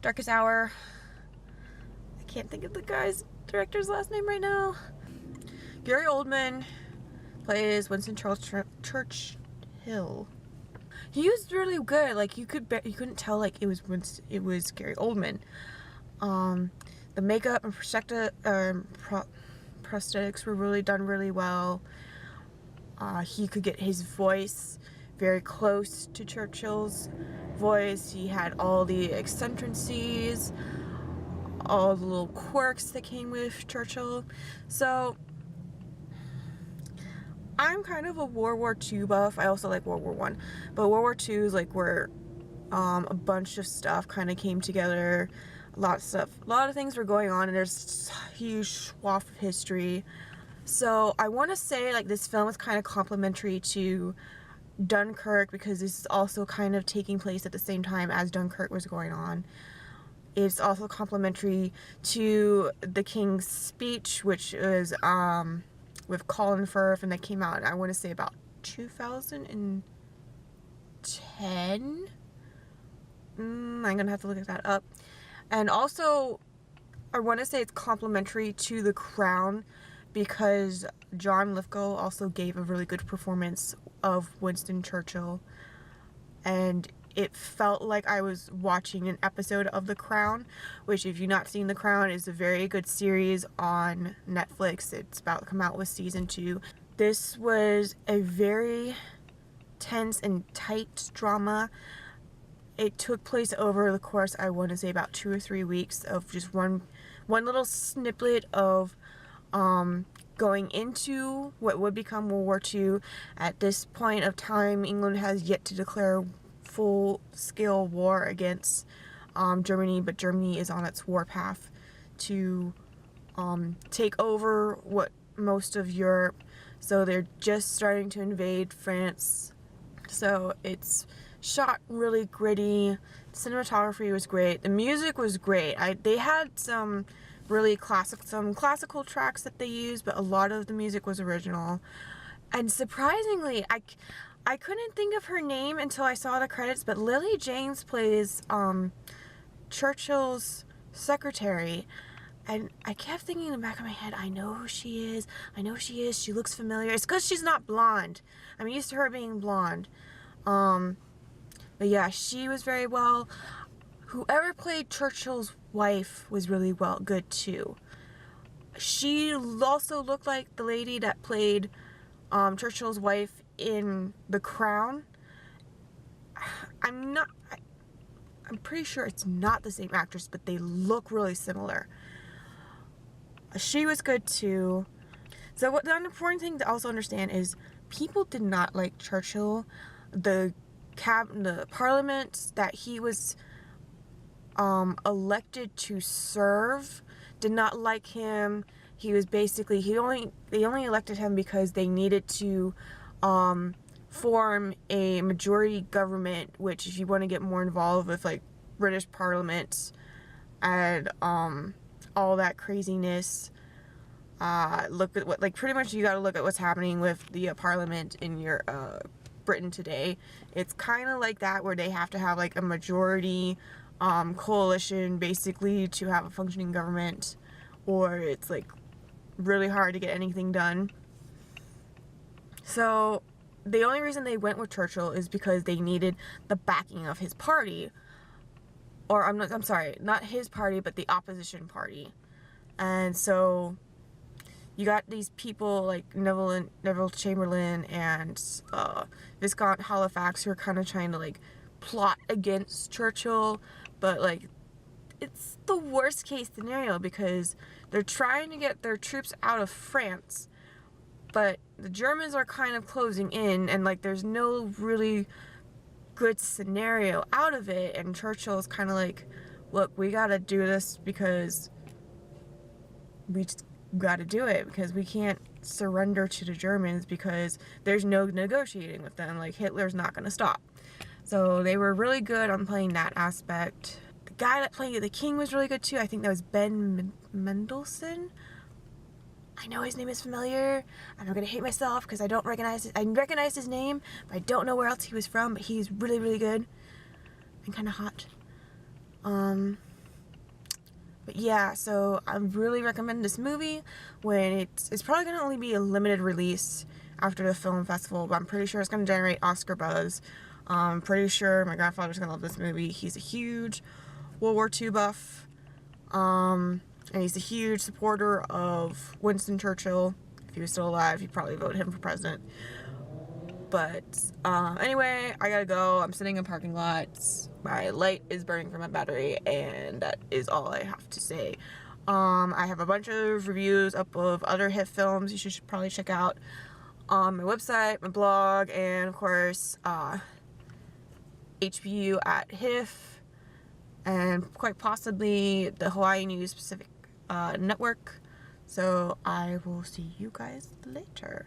Darkest Hour. I can't think of the director's last name right now. Gary Oldman plays Winston Churchill. He was really good. Like you couldn't tell like it was Gary Oldman. The makeup and prosthetics were really done really well. He could get his voice very close to Churchill's voice. He had all the eccentricities, all the little quirks that came with Churchill. So I'm kind of a World War II buff. I also like World War I, but World War II is like where a bunch of stuff kind of came together. A lot of things were going on, and there's a huge swath of history. So I want to say like this film is kind of complementary to Dunkirk, because this is also kind of taking place at the same time as Dunkirk was going on. It's also complementary to The King's Speech, which is with Colin Firth, and that came out, I want to say, about 2010. I'm gonna have to look that up. And also, I want to say it's complementary to The Crown, because John Lithgow also gave a really good performance of Winston Churchill, and it felt like I was watching an episode of The Crown, which, if you've not seen The Crown, is a very good series on Netflix. It's about to come out with season 2. This was a very tense and tight drama. It took place over the course, I want to say, about 2 or 3 weeks of just one little snippet of going into what would become World War II. At this point of time, England has yet to declare full-scale war against Germany, but Germany is on its warpath to take over most of Europe. So they're just starting to invade France. So it's shot really gritty. Cinematography was great. The music was great. They had some really classical tracks that they used, but a lot of the music was original. And surprisingly, I couldn't think of her name until I saw the credits, but Lily James plays Churchill's secretary. And I kept thinking in the back of my head, I know who she is. I know who she is. She looks familiar. It's because she's not blonde. I'm used to her being blonde. But yeah, she was very well. Whoever played Churchill's wife was really good too. She also looked like the lady that played Churchill's wife in The Crown. I'm pretty sure it's not the same actress, but they look really similar. She was good too. So the important thing to also understand is people did not like Churchill. The parliament that he was elected to serve did not like him. He was basically, they only elected him because they needed to form a majority government, which, if you want to get more involved with like British Parliament and all that craziness, look at what, like, pretty much you got to look at what's happening with the Parliament in your Britain today. It's kind of like that, where they have to have like a majority coalition basically to have a functioning government, or it's like really hard to get anything done. So the only reason they went with Churchill is because they needed the backing of his party, or I'm sorry, not his party, but the opposition party. And so you got these people like Neville Chamberlain and Viscount Halifax, who are kind of trying to like plot against Churchill, but like it's the worst case scenario because they're trying to get their troops out of France, but the Germans are kind of closing in, and like there's no really good scenario out of it, and Churchill's kind of like, look, we gotta do this because we just gotta do it, because we can't surrender to the Germans because there's no negotiating with them. Like, Hitler's not gonna stop. So they were really good on playing that aspect. The guy that played the king was really good too. I think that was Ben Mendelsohn. I know his name is familiar, and I'm gonna hate myself because I don't recognize it. I recognize his name, but I don't know where else he was from. But he's really, really good and kind of hot. But yeah, so I really recommend this movie when it's probably going to only be a limited release after the film festival, but I'm pretty sure it's going to generate Oscar buzz. I'm pretty sure my grandfather's going to love this movie. He's a huge World War II buff, and he's a huge supporter of Winston Churchill. If he was still alive, he'd probably vote him for president. But anyway, I gotta go. I'm sitting in parking lots. My light is burning from my battery, and that is all I have to say. I have a bunch of reviews up of other HIFF films you should probably check out on my website, my blog, and of course HBU at HIFF, and quite possibly the Hawaii News Pacific Network. So I will see you guys later.